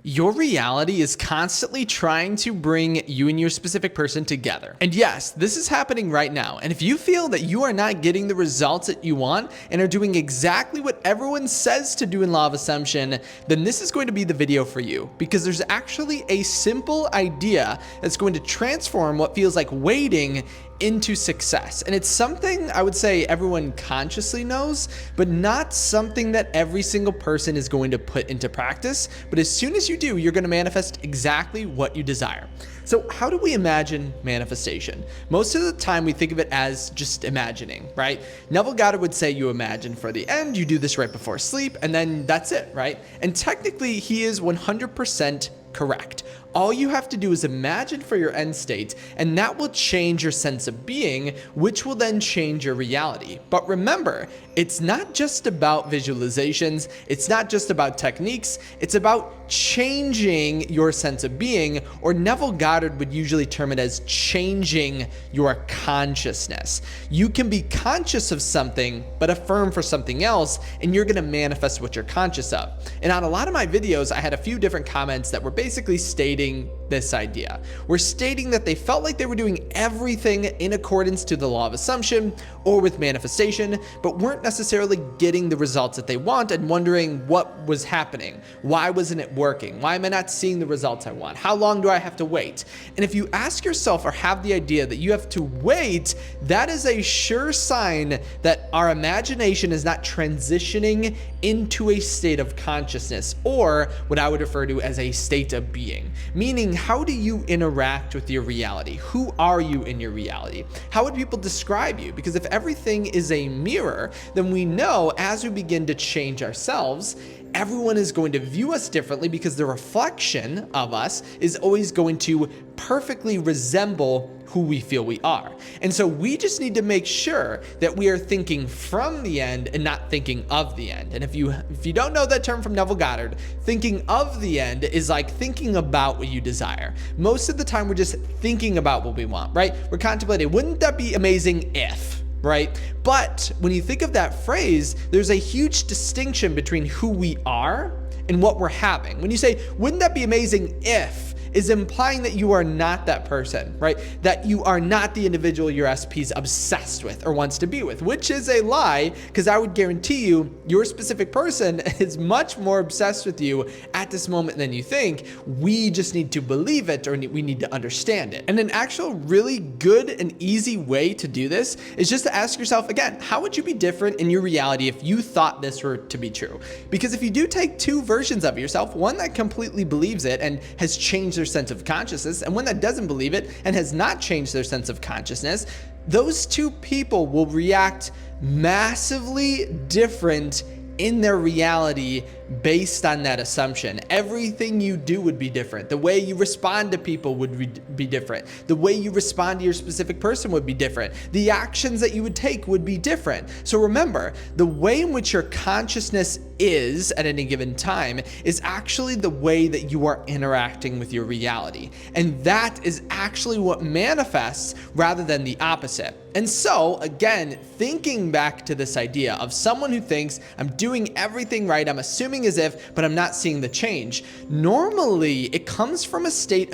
Your reality is constantly trying to bring you and your specific person together. And yes, this is happening right now. And if you feel that you are not getting the results that you want and are doing exactly what everyone says to do in Law of Assumption, then this is going to be the video for you, because there's actually a simple idea that's going to transform what feels like waiting into success. And it's something I would say everyone consciously knows, but not something that every single person is going to put into practice. But as soon as you do, you're going to manifest exactly what you desire. So how do we imagine manifestation? Most of the time we think of it as just imagining, right? Neville Goddard would say you imagine for the end, you do this right before sleep, and then that's it, right? And technically he is 100% correct. All you have to do is imagine for your end state, and that will change your sense of being, which will then change your reality. But remember, it's not just about visualizations, it's not just about techniques, it's about changing your sense of being, or Neville Goddard would usually term it as changing your consciousness. You can be conscious of something, but affirm for something else, and you're gonna manifest what you're conscious of. And on a lot of my videos, I had a few different comments that were basically stating this idea. We're stating that they felt like they were doing everything in accordance to the Law of Assumption or with manifestation, but weren't necessarily getting the results that they want and wondering what was happening. Why wasn't it working? Why am I not seeing the results I want? How long do I have to wait? And if you ask yourself or have the idea that you have to wait, that is a sure sign that our imagination is not transitioning into a state of consciousness, or what I would refer to as a state of being. Meaning, how do you interact with your reality? Who are you in your reality? How would people describe you? Because if everything is a mirror, then we know as we begin to change ourselves, everyone is going to view us differently, because the reflection of us is always going to perfectly resemble who we feel we are. And so we just need to make sure that we are thinking from the end and not thinking of the end. And if you don't know that term from Neville Goddard, thinking of the end is like thinking about what you desire. Most of the time we're just thinking about what we want, right? We're contemplating, wouldn't that be amazing if, right? But when you think of that phrase, there's a huge distinction between who we are and what we're having. When you say, wouldn't that be amazing if, is implying that you are not that person, right? That you are not the individual your SP is obsessed with or wants to be with, which is a lie, because I would guarantee you your specific person is much more obsessed with you at this moment than you think. We just need to believe it, or we need to understand it. And an actual really good and easy way to do this is just to ask yourself again, how would you be different in your reality if you thought this were to be true? Because if you do take two versions of yourself, one that completely believes it and has changed their sense of consciousness, and one that doesn't believe it and has not changed their sense of consciousness, those two people will react massively different in their reality based on that assumption. Everything you do would be different. The way you respond to people would be different. The way you respond to your specific person would be different. The actions that you would take would be different. So remember, the way in which your consciousness is at any given time is actually the way that you are interacting with your reality. And that is actually what manifests rather than the opposite. And so again, thinking back to this idea of someone who thinks I'm doing everything right, I'm assuming as if, but I'm not seeing the change. Normally, it comes from a state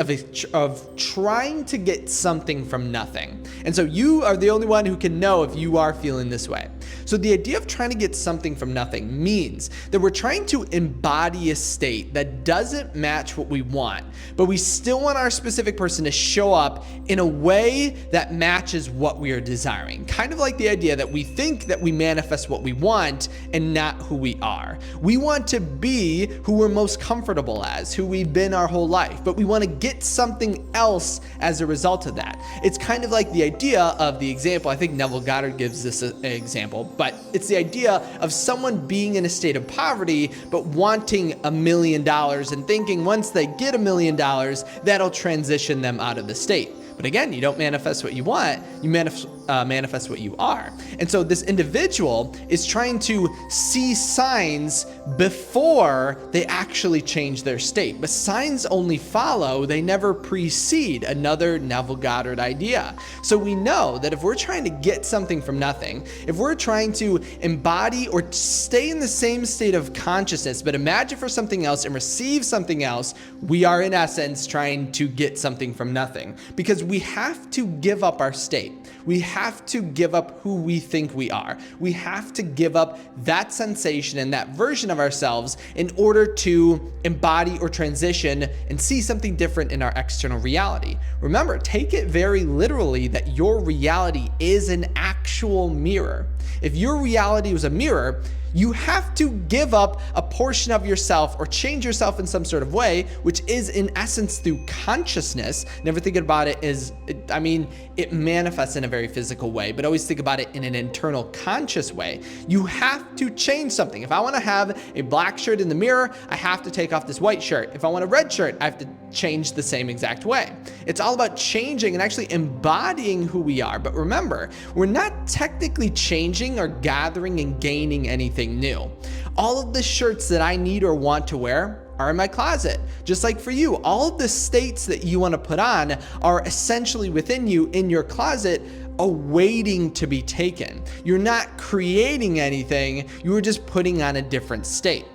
of trying to get something from nothing. And so you are the only one who can know if you are feeling this way. So the idea of trying to get something from nothing means that we're trying to embody a state that doesn't match what we want, but we still want our specific person to show up in a way that matches what we are desiring. Kind of like the idea that we think that we manifest what we want and not who we are. We want to be who we're most comfortable as, who we've been our whole life, but we want to get something else as a result of that. It's kind of like the idea of the example, I think Neville Goddard gives this an example, but it's the idea of someone being in a state of poverty, but wanting $1 million and thinking once they get $1 million, that'll transition them out of the state. But again, you don't manifest what you want, you manifest what you are. And so this individual is trying to see signs before they actually change their state. But signs only follow, they never precede. Another Neville Goddard idea. So we know that if we're trying to get something from nothing, if we're trying to embody or stay in the same state of consciousness, but imagine for something else and receive something else, we are in essence trying to get something from nothing, because we have to give up our state. We have to give up who we think we are. We have to give up that sensation and that version of ourselves in order to embody or transition and see something different in our external reality. Remember, take it very literally that your reality is an actual mirror. If your reality was a mirror, you have to give up a portion of yourself or change yourself in some sort of way, which is in essence through consciousness. Never think about it as, it manifests in a very physical way, but always think about it in an internal conscious way. You have to change something. If I want to have a black shirt in the mirror, I have to take off this white shirt. If I want a red shirt, I have to change the same exact way. It's all about changing and actually embodying who we are. But remember, we're not technically changing or gathering and gaining anything new. All of the shirts that I need or want to wear are in my closet. Just like for you, all of the states that you want to put on are essentially within you in your closet, awaiting to be taken. You're not creating anything, you are just putting on a different state.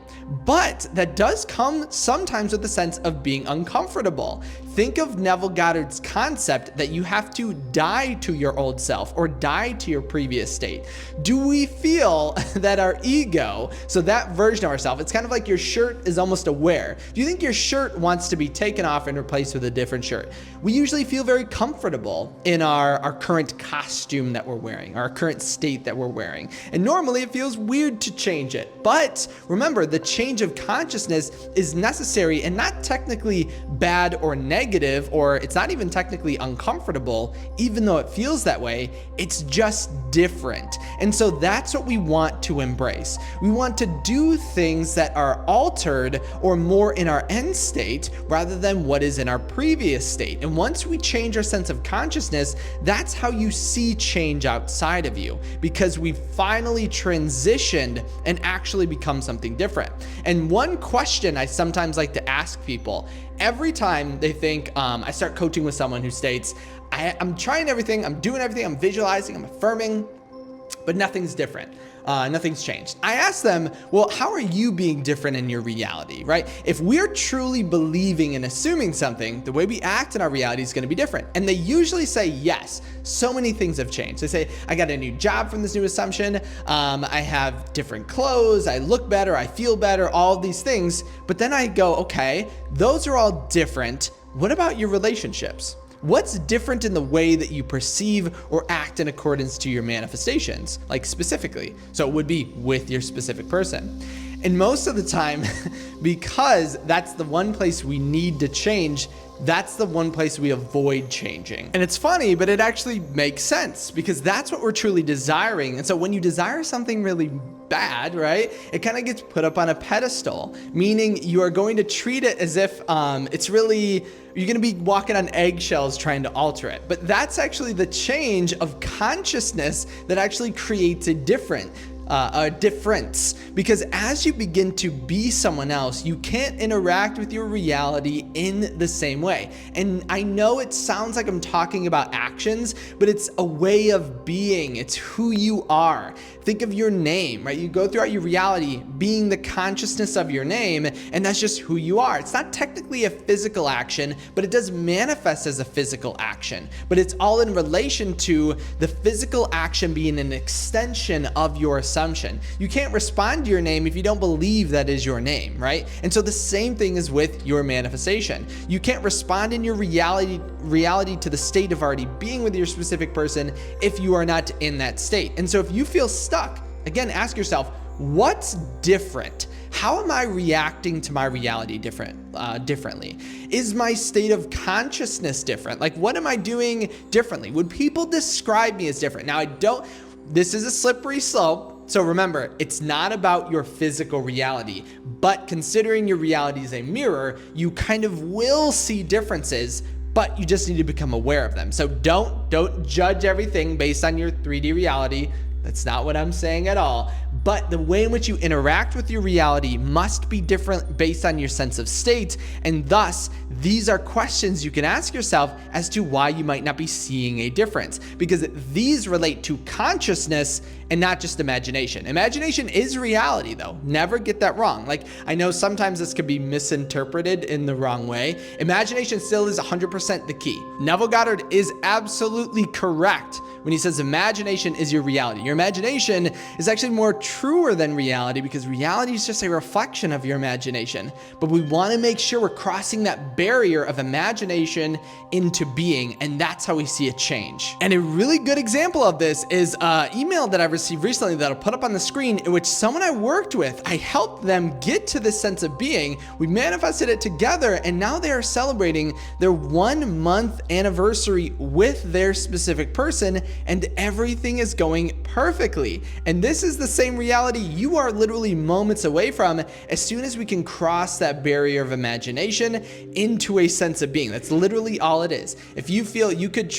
But that does come sometimes with the sense of being uncomfortable. Think of Neville Goddard's concept that you have to die to your old self or die to your previous state. Do we feel that our ego, so that version of ourselves, it's kind of like your shirt is almost a wear. Do you think your shirt wants to be taken off and replaced with a different shirt? We usually feel very comfortable in our current costume that we're wearing, our current state that we're wearing. And normally it feels weird to change it. But remember, the change of consciousness is necessary and not technically bad or negative, or it's not even technically uncomfortable, even though it feels that way. It's just different. And so that's what we want to embrace. We want to do things that are altered or more in our end state rather than what is in our previous state. And once we change our sense of consciousness, that's how you see change outside of you, because we finally transitioned and actually become something different. And one question I sometimes like to ask people every time they think, I start coaching with someone who states, I'm trying everything, I'm doing everything, I'm visualizing, I'm affirming, but nothing's different. Nothing's changed. I ask them, well, how are you being different in your reality, right? If we're truly believing and assuming something, the way we act in our reality is going to be different. And they usually say, yes, so many things have changed. They say, I got a new job from this new assumption. I have different clothes. I look better. I feel better, all of these things. But then I go, okay, those are all different. What about your relationships? What's different in the way that you perceive or act in accordance to your manifestations, like specifically? So it would be with your specific person. And most of the time, because that's the one place we need to change, that's the one place we avoid changing. And it's funny, but it actually makes sense because that's what we're truly desiring. And so when you desire something really bad, right, it kind of gets put up on a pedestal, meaning you are going to treat it as if you're going to be walking on eggshells trying to alter it. But that's actually the change of consciousness that actually creates a difference. Because as you begin to be someone else, you can't interact with your reality in the same way. And I know it sounds like I'm talking about actions, but it's a way of being. It's who you are. Think of your name, right? You go throughout your reality being the consciousness of your name, and that's just who you are. It's not technically a physical action, but it does manifest as a physical action. But it's all in relation to the physical action being an extension of your assumption. You can't respond to your name if you don't believe that is your name, right? And so the same thing is with your manifestation. You can't respond in your reality to the state of already being with your specific person if you are not in that state. And so if you feel stuck, again, ask yourself, what's different? How am I reacting to my reality differently? Is my state of consciousness different? Like, what am I doing differently? Would people describe me as different? Now, this is a slippery slope. So remember, it's not about your physical reality, but considering your reality is a mirror, you kind of will see differences, but you just need to become aware of them. So don't judge everything based on your 3D reality. That's not what I'm saying at all. But the way in which you interact with your reality must be different based on your sense of state. And thus, these are questions you can ask yourself as to why you might not be seeing a difference, because these relate to consciousness and not just imagination. Imagination is reality, though. Never get that wrong. Like, I know sometimes this could be misinterpreted in the wrong way. Imagination still is 100% the key. Neville Goddard is absolutely correct when he says imagination is your reality. Your imagination is actually more truer than reality, because reality is just a reflection of your imagination. But we want to make sure we're crossing that barrier of imagination into being, and that's how we see a change. And a really good example of this is an email that I've received recently that I'll put up on the screen, in which someone I worked with, I helped them get to this sense of being. We manifested it together, and now they are celebrating their 1 month anniversary with their specific person, and everything is going perfectly. And this is the same reality you are literally moments away from as soon as we can cross that barrier of imagination into a sense of being. That's literally all it is. If you feel you could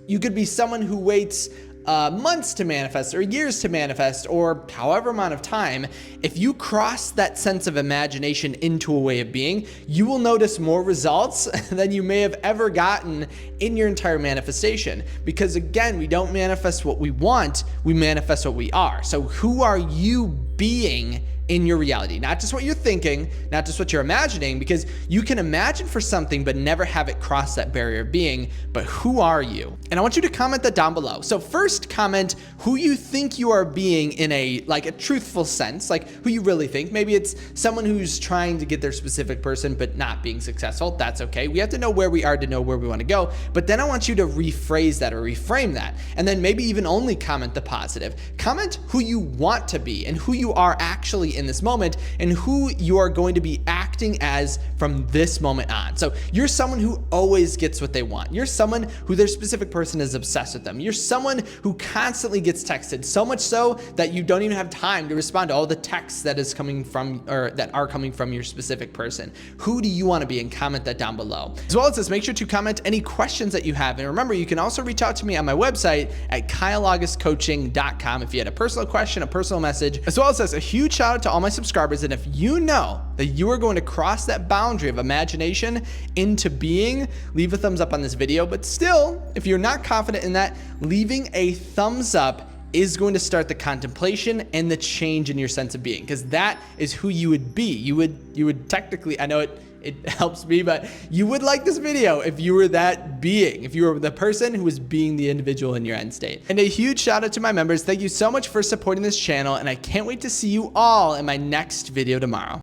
you could be someone who waits months to manifest, or years to manifest, or however amount of time. If you cross that sense of imagination into a way of being, you will notice more results than you may have ever gotten in your entire manifestation. Because again, we don't manifest what we want, we manifest what we are. So who are you being in your reality? Not just what you're thinking, not just what you're imagining, because you can imagine for something but never have it cross that barrier of being. But who are you? And I want you to comment that down below. So first, comment who you think you are being in a truthful sense, like who you really think. Maybe it's someone who's trying to get their specific person but not being successful. That's okay. We have to know where we are to know where we want to go. But then I want you to rephrase that or reframe that. And then maybe even only comment the positive. Comment who you want to be and who you are actually in this moment, and who you are going to be acting as from this moment on. So you're someone who always gets what they want. You're someone who their specific person is obsessed with them. You're someone who constantly gets texted, so much so that you don't even have time to respond to all the texts that is coming from, or that are coming from your specific person. Who do you want to be? And comment that down below. As well as this, make sure to comment any questions that you have. And remember, you can also reach out to me on my website at kyleaugustcoaching.com if you had a personal question, a personal message. As well as this, a huge shout out to all my subscribers. And if you know that you are going to cross that boundary of imagination into being, leave a thumbs up on this video. But still, if you're not confident in that, leaving a thumbs up is going to start the contemplation and the change in your sense of being, because that is who you would be. You would technically, I know it helps me, but you would like this video if you were that being, if you were the person who was being the individual in your end state. And a huge shout out to my members. Thank you so much for supporting this channel, and I can't wait to see you all in my next video tomorrow.